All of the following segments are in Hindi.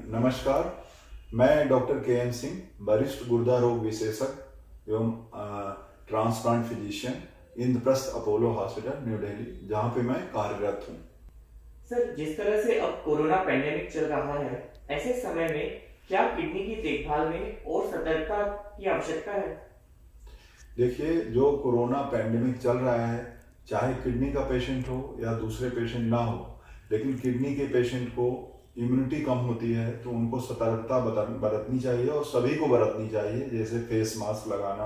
नमस्कार। मैं डॉक्टर के एम सिंह, वरिष्ठ गुर्दा रोग विशेषज्ञ एवं transplant physician, Indraprastha Apollo hospital, new Delhi, जहाँ पे मैं कार्यरत हूँ। सर, जिस तरह से अब कोरोना पैंडेमिक चल रहा है, ऐसे समय में क्या किडनी की देखभाल में और सतर्कता की आवश्यकता है? देखिए, जो कोरोना पैंडेमिक चल रहा है, चाहे किडनी का पेशेंट हो या दूसरे पेशेंट ना हो, लेकिन किडनी के पेशेंट को इम्यूनिटी कम होती है तो उनको सतर्कता बरतनी चाहिए और सभी को बरतनी चाहिए। जैसे फेस मास्क लगाना,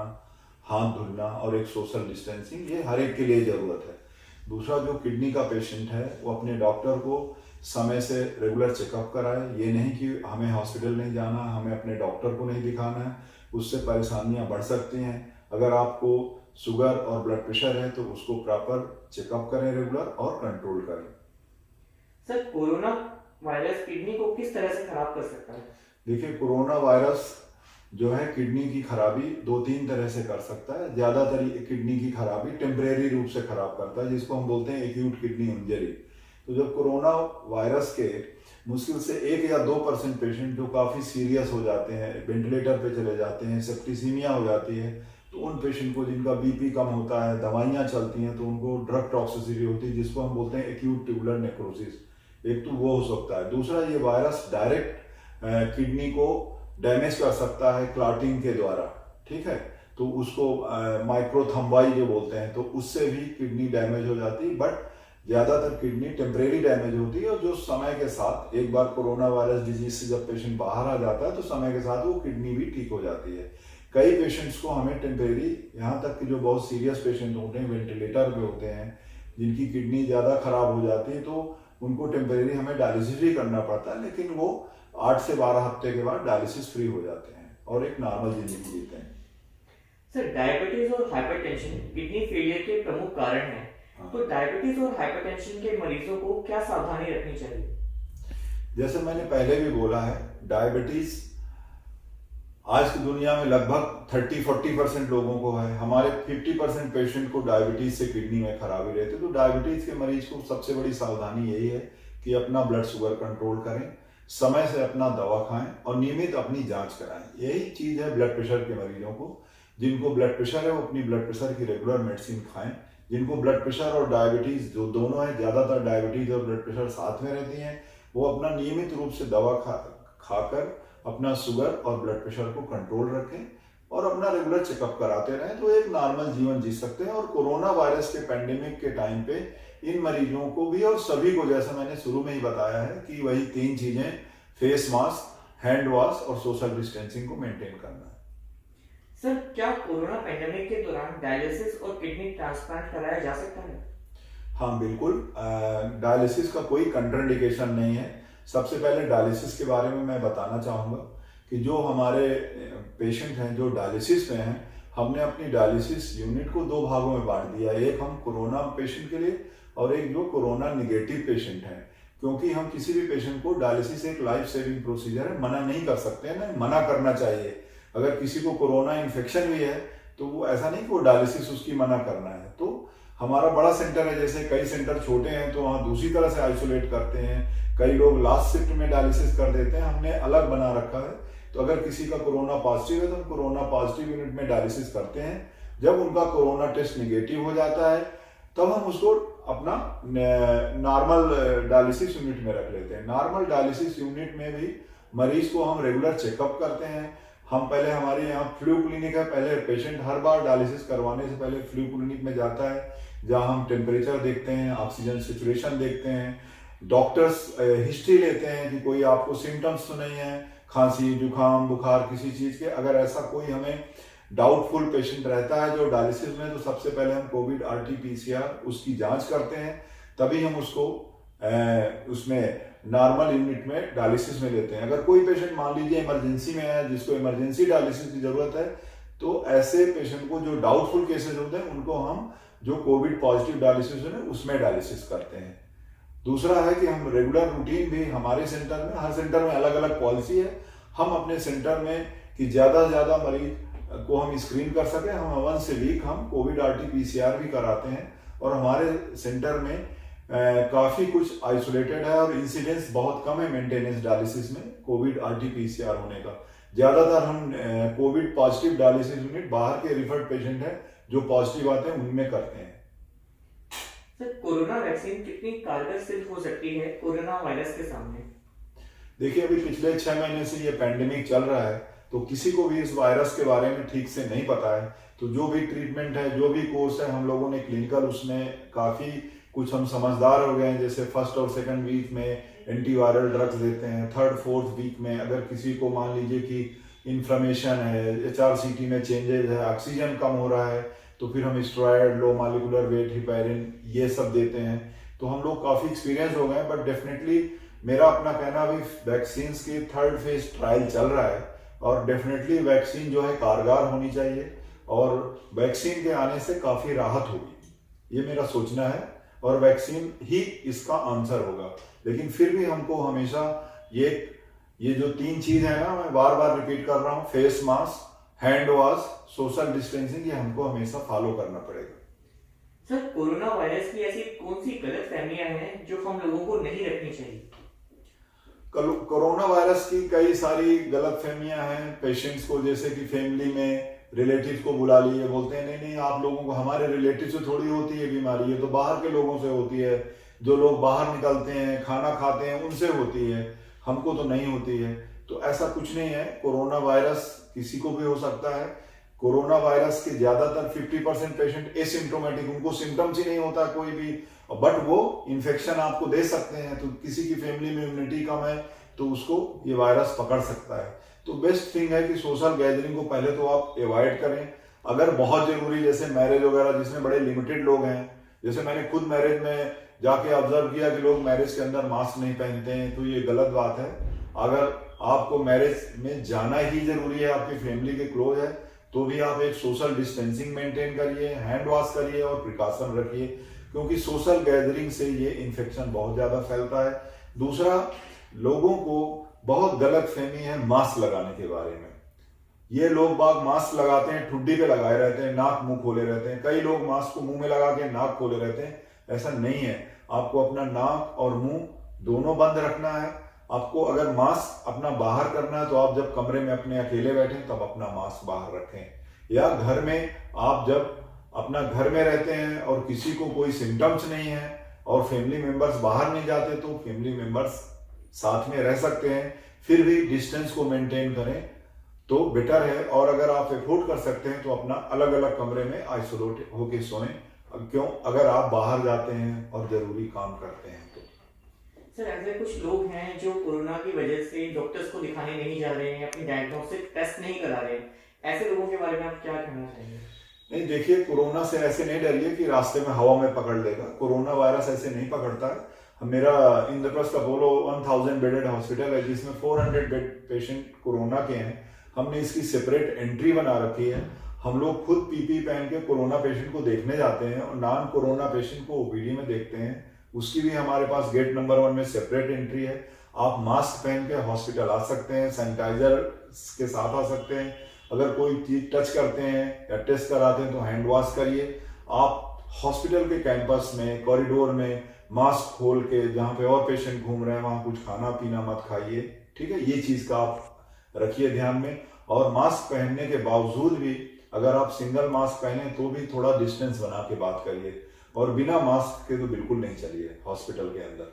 हाथ धुलना और एक सोशल डिस्टेंसिंग, ये हर एक के लिए ज़रूरत है। दूसरा, जो किडनी का पेशेंट है वो अपने डॉक्टर को समय से रेगुलर चेकअप कराए। ये नहीं कि हमें हॉस्पिटल नहीं जाना, हमें अपने डॉक्टर को नहीं दिखाना है, उससे परेशानियां बढ़ सकती हैं। अगर आपको शुगर और ब्लड प्रेशर है तो उसको प्रॉपर चेकअप करें रेगुलर और कंट्रोल करें। सर, कोरोना वायरस किडनी को किस तरह से खराब कर सकता है? देखिए, कोरोना वायरस जो है किडनी की खराबी दो तीन तरह से कर सकता है। ज़्यादातर किडनी की खराबी टेम्परेरी रूप से खराब करता है, जिसको हम बोलते हैं एक्यूट किडनी इंजरी। तो जब कोरोना वायरस के मुश्किल से 1 या 2% पेशेंट जो काफ़ी सीरियस हो जाते हैं, वेंटिलेटर पे चले जाते हैं, सेप्टिसीमिया हो जाती है, तो उन पेशेंट को जिनका बीपी कम होता है, दवाइयाँ चलती हैं, तो उनको ड्रग टॉक्सिसिटी होती है, जिसको हम बोलते हैं एक्यूट ट्यूबुलर नेक्रोसिस। एक तो वो हो सकता है। दूसरा, ये वायरस डायरेक्ट किडनी को डैमेज कर सकता है क्लॉटिंग के द्वारा, ठीक है। तो उसको माइक्रोथम्बाई जो बोलते हैं, तो उससे भी किडनी डैमेज हो जाती है। बट ज़्यादातर किडनी टेम्परेरी डैमेज होती है और जो समय के साथ, एक बार कोरोना वायरस डिजीज से जब पेशेंट बाहर आ जाता है तो समय के साथ वो किडनी भी ठीक हो जाती है। कई पेशेंट्स को हमें टेम्परेरी, यहाँ तक कि जो बहुत सीरियस पेशेंट होते हैं, वेंटिलेटर पे होते हैं, जिनकी किडनी ज़्यादा खराब हो जाती है, तो उनको टेम्परेरी हमें डायलिसिस भी करना पड़ता है, लेकिन वो 8 से 12 हफ्ते के बाद डायलिसिस फ्री हो जाते हैं और एक नॉर्मल जिंदगी जीते हैं। सर, डायबिटीज और हाइपरटेंशन किडनी फेलियर के प्रमुख कारण हैं। हाँ। तो डायबिटीज और हाइपरटेंशन के मरीजों को क्या सावधानी रखनी चाहिए? जैसे मैंने पहले भी बोला है, डायबिटीज आज की दुनिया में लगभग 30-40% लोगों को है। हमारे 50% पेशेंट को डायबिटीज से किडनी में खराबी रहती है। तो डायबिटीज के मरीज को सबसे बड़ी सावधानी यही है कि अपना ब्लड शुगर कंट्रोल करें, समय से अपना दवा खाएं और नियमित अपनी जांच कराएं। यही चीज है ब्लड प्रेशर के मरीजों को। जिनको ब्लड प्रेशर है वो अपनी ब्लड प्रेशर की रेगुलर मेडिसिन खाएं। जिनको ब्लड प्रेशर और डायबिटीज जो दोनों है, ज्यादातर डायबिटीज और ब्लड प्रेशर साथ में रहती हैं, वो अपना नियमित रूप से दवा खाकर अपना शुगर और ब्लड प्रेशर को कंट्रोल रखें और अपना रेगुलर चेकअप कराते रहें, तो एक नॉर्मल जीवन जी सकते हैं। और कोरोना वायरस के पैंडेमिक के टाइम पे इन मरीजों को भी और सभी को, जैसा मैंने शुरू में ही बताया है, कि वही 3 चीजें, फेस मास्क, हैंड वॉश और सोशल डिस्टेंसिंग को मेंटेन करना है। सर, क्या कोरोना पैंडेमिक के दौरान डायलिसिस और किडनी ट्रांसप्लांट कराया जा सकता है? हाँ, बिल्कुल। डायलिसिस का कोई कंट्राइंडिकेशन नहीं है। सबसे पहले डायलिसिस के बारे में मैं बताना चाहूँगा कि जो हमारे पेशेंट हैं जो डायलिसिस में हैं, हमने अपनी डायलिसिस यूनिट को 2 भागों में बांट दिया। एक हम कोरोना पेशेंट के लिए और एक जो कोरोना निगेटिव पेशेंट हैं। क्योंकि हम किसी भी पेशेंट को, डायलिसिस एक लाइफ सेविंग प्रोसीजर है, मना नहीं कर सकते हैं, ना मना करना चाहिए। अगर किसी को कोरोना इन्फेक्शन भी है तो वो ऐसा नहीं कि वो डायलिसिस उसकी मना करना है। तो हमारा बड़ा सेंटर है, जैसे कई सेंटर छोटे हैं तो वहाँ दूसरी तरह से आइसोलेट करते हैं। कई लोग लास्ट शिफ्ट में डायलिसिस कर देते हैं, हमने अलग बना रखा है। तो अगर किसी का कोरोना पॉजिटिव है तो हम कोरोना पॉजिटिव यूनिट में डायलिसिस करते हैं। जब उनका कोरोना टेस्ट निगेटिव हो जाता है तब हम उसको अपना नॉर्मल डायलिसिस यूनिट में रख लेते हैं। नॉर्मल डायलिसिस यूनिट में भी मरीज को हम रेगुलर चेकअप करते हैं। हम पहले, हमारे यहाँ फ्लू क्लिनिक है, पहले पेशेंट हर बार डायलिसिस करवाने से पहले फ्लू क्लिनिक में जाता है, जहाँ हम टेम्परेचर देखते हैं, ऑक्सीजन सिचुएशन देखते हैं, डॉक्टर्स हिस्ट्री लेते हैं कि कोई आपको सिम्टम्स तो नहीं है, खांसी, जुकाम, बुखार किसी चीज़ के। अगर ऐसा कोई हमें डाउटफुल पेशेंट रहता है जो डायलिसिस में, तो सबसे पहले हम कोविड RT-PCR उसकी जांच करते हैं, तभी हम उसको उसमें नॉर्मल यूनिट में डायलिसिस में लेते हैं। अगर कोई पेशेंट मान लीजिए इमरजेंसी में है, जिसको इमरजेंसी डायलिसिस की जरूरत है, तो ऐसे पेशेंट को, जो डाउटफुल केसेस होते हैं, उनको हम जो कोविड पॉजिटिव डायलिसिस है उसमें डायलिसिस करते हैं। दूसरा है कि हम रेगुलर रूटीन भी हमारे सेंटर में, हर सेंटर में अलग अलग पॉलिसी है, हम अपने सेंटर में कि ज़्यादा से ज़्यादा मरीज को हम स्क्रीन कर सकें, हम वंस ए वीक हम कोविड RT-PCR भी कराते हैं। और हमारे सेंटर में काफी कुछ आइसोलेटेड है और इंसिडेंस बहुत कम है मेंटेनेंस डायलिसिस में कोविड आरटीपीसीआर होने का। ज्यादातर हम कोविड पॉजिटिव डायलिसिस यूनिट बाहर के रिफर्ड पेशेंट है जो पॉजिटिव आते हैं उनमें करते हैं। सर, कोरोना वैक्सीन कितनी कारगर सिद्ध हो सकती है कोरोना वायरस के सामने? देखिए, अभी पिछले 6 महीने से ये पैंडेमिक चल रहा है, तो किसी को भी इस वायरस के बारे में ठीक से नहीं पता है। तो जो भी ट्रीटमेंट है, जो भी कोर्स है, हम लोगों ने क्लिनिकल उसमें काफी कुछ हम समझदार हो गए हैं। जैसे फर्स्ट और सेकंड वीक में एंटीवायरल ड्रग्स देते हैं, थर्ड फोर्थ वीक में अगर किसी को मान लीजिए कि इन्फ्लेमेशन है, HRCT में चेंजेस है, ऑक्सीजन कम हो रहा है, तो फिर हम steroid, low molecular weight heparin ये सब देते हैं। तो हम लोग काफी एक्सपीरियंस हो गए हैं। बट डेफिनेटली मेरा अपना कहना, अभी वैक्सीन की 3rd फेज ट्रायल चल रहा है और डेफिनेटली वैक्सीन जो है कारगर होनी चाहिए और वैक्सीन के आने से काफी राहत होगी, ये मेरा सोचना है। और वैक्सीन ही इसका आंसर होगा। लेकिन फिर भी हमको हमेशा ये जो 3 चीज है ना, मैं बार बार रिपीट कर रहा हूँ, face mask, hand wash, social distancing, ये हमको हमेशा फॉलो करना पड़ेगा। सर, कोरोना वायरस की ऐसी कौन सी गलत फहमियां हैं जो हम लोगों को नहीं रखनी चाहिए? कोरोना वायरस की कई सारी गलत फहमियां हैं पेशेंट्स को, जैसे कि फैमिली में रिलेटिव को बुला लिए, बोलते हैं नहीं नहीं आप लोगों को, हमारे रिलेटिव से थोड़ी होती है बीमारी, ये तो बाहर के लोगों से होती है, जो लोग बाहर निकलते हैं खाना खाते हैं उनसे होती है, हमको तो नहीं होती है। तो ऐसा कुछ नहीं है। कोरोना वायरस किसी को भी हो सकता है। कोरोना वायरस के ज्यादातर 50% पेशेंट एसिम्प्टोमेटिक, उनको सिम्टम्स ही नहीं होता कोई भी, बट वो इन्फेक्शन आपको दे सकते हैं। तो किसी की फैमिली में इम्यूनिटी कम है तो उसको ये वायरस पकड़ सकता है। तो बेस्ट थिंग है कि सोशल गैदरिंग को पहले तो आप अवॉइड करें। अगर बहुत जरूरी, जैसे मैरिज वगैरह जिसमें बड़े लिमिटेड लोग हैं, जैसे मैंने खुद मैरिज में जाके ऑब्जर्व किया कि लोग मैरिज के अंदर मास्क नहीं पहनते हैं, तो ये गलत बात है। अगर आपको मैरिज में जाना ही जरूरी है, आपकी फैमिली के क्लोज है, तो भी आप एक सोशल डिस्टेंसिंग मेंटेन करिए, हैंड वॉश करिए और प्रिकॉशन रखिए, क्योंकि सोशल गैदरिंग से ये इन्फेक्शन बहुत ज्यादा फैलता है। दूसरा, लोगों को बहुत गलत फहमी है मास्क लगाने के बारे में। ये लोग बाग मास्क लगाते हैं, ठुड्डी पे लगाए रहते हैं, नाक मुंह खोले रहते हैं। कई लोग मास्क को मुंह में लगा के नाक खोले रहते हैं। ऐसा नहीं है, आपको अपना नाक और मुंह दोनों बंद रखना है। आपको अगर मास्क अपना बाहर करना है तो आप जब कमरे में अपने अकेले बैठे तब अपना मास्क बाहर रखें, या घर में आप जब अपना घर में रहते हैं और किसी को कोई सिम्टम्स नहीं है और फैमिली मेंबर्स बाहर नहीं जाते तो फैमिली मेंबर्स साथ में रह सकते हैं, फिर भी डिस्टेंस को मेंटेन करें तो बेटर है। और अगर आप एफोर्ड कर सकते हैं तो अपना अलग अलग कमरे में आइसोलेट होके सोएं। क्यों, अगर आप बाहर जाते हैं और जरूरी काम करते हैं तो। सर, ऐसे कुछ लोग हैं जो कोरोना की वजह से डॉक्टर्स को दिखाने नहीं जा रहे हैं, अपनी डायग्नोस्टिक टेस्ट नहीं करा रहे हैं, ऐसे लोगों के बारे में आप क्या कहना चाहेंगे? नहीं, देखिए, कोरोना से ऐसे नहीं डरिए कि रास्ते में हवा में पकड़ लेगा। कोरोना वायरस ऐसे नहीं पकड़ता है। मेरा इंद्रप्रस्थ अपोलो 1000 बेडेड हॉस्पिटल है जिसमें 400 बेड पेशेंट कोरोना के हैं। हमने इसकी सेपरेट एंट्री बना रखी है। हम लोग खुद पीपी पहन के कोरोना पेशेंट को देखने जाते हैं और नॉन कोरोना पेशेंट को ओपीडी में देखते हैं। उसकी भी हमारे पास गेट नंबर 1 में सेपरेट एंट्री है। आप मास्क पहन के हॉस्पिटल आ सकते हैं, सैनिटाइजर के साथ आ सकते हैं। अगर कोई चीज टच करते हैं या टेस्ट कराते हैं तो हैंड वॉश करिए। आप हॉस्पिटल के कैंपस में, कॉरिडोर में मास्क खोल के जहां पे और पेशेंट घूम रहे हैं वहां कुछ खाना पीना मत खाइए, ठीक है। ये चीज का आप रखिए ध्यान में। और मास्क पहनने के बावजूद भी अगर आप सिंगल मास्क पहने तो भी थोड़ा डिस्टेंस बना के बात करिए, और बिना मास्क के तो बिल्कुल नहीं चलिए हॉस्पिटल के अंदर।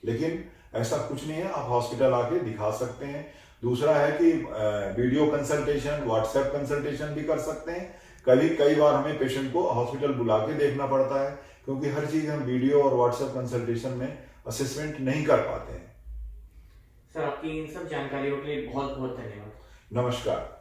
लेकिन ऐसा कुछ नहीं है, आप हॉस्पिटल आके दिखा सकते हैं। दूसरा है कि वीडियो कंसल्टेशन, व्हाट्सएप कंसल्टेशन भी कर सकते हैं। कई बार हमें पेशेंट को हॉस्पिटल बुला के देखना पड़ता है क्योंकि हर चीज हम वीडियो और व्हाट्सएप कंसल्टेशन में असेसमेंट नहीं कर पाते हैं। सर, आपकी इन सब जानकारियों के लिए बहुत बहुत धन्यवाद। नमस्कार।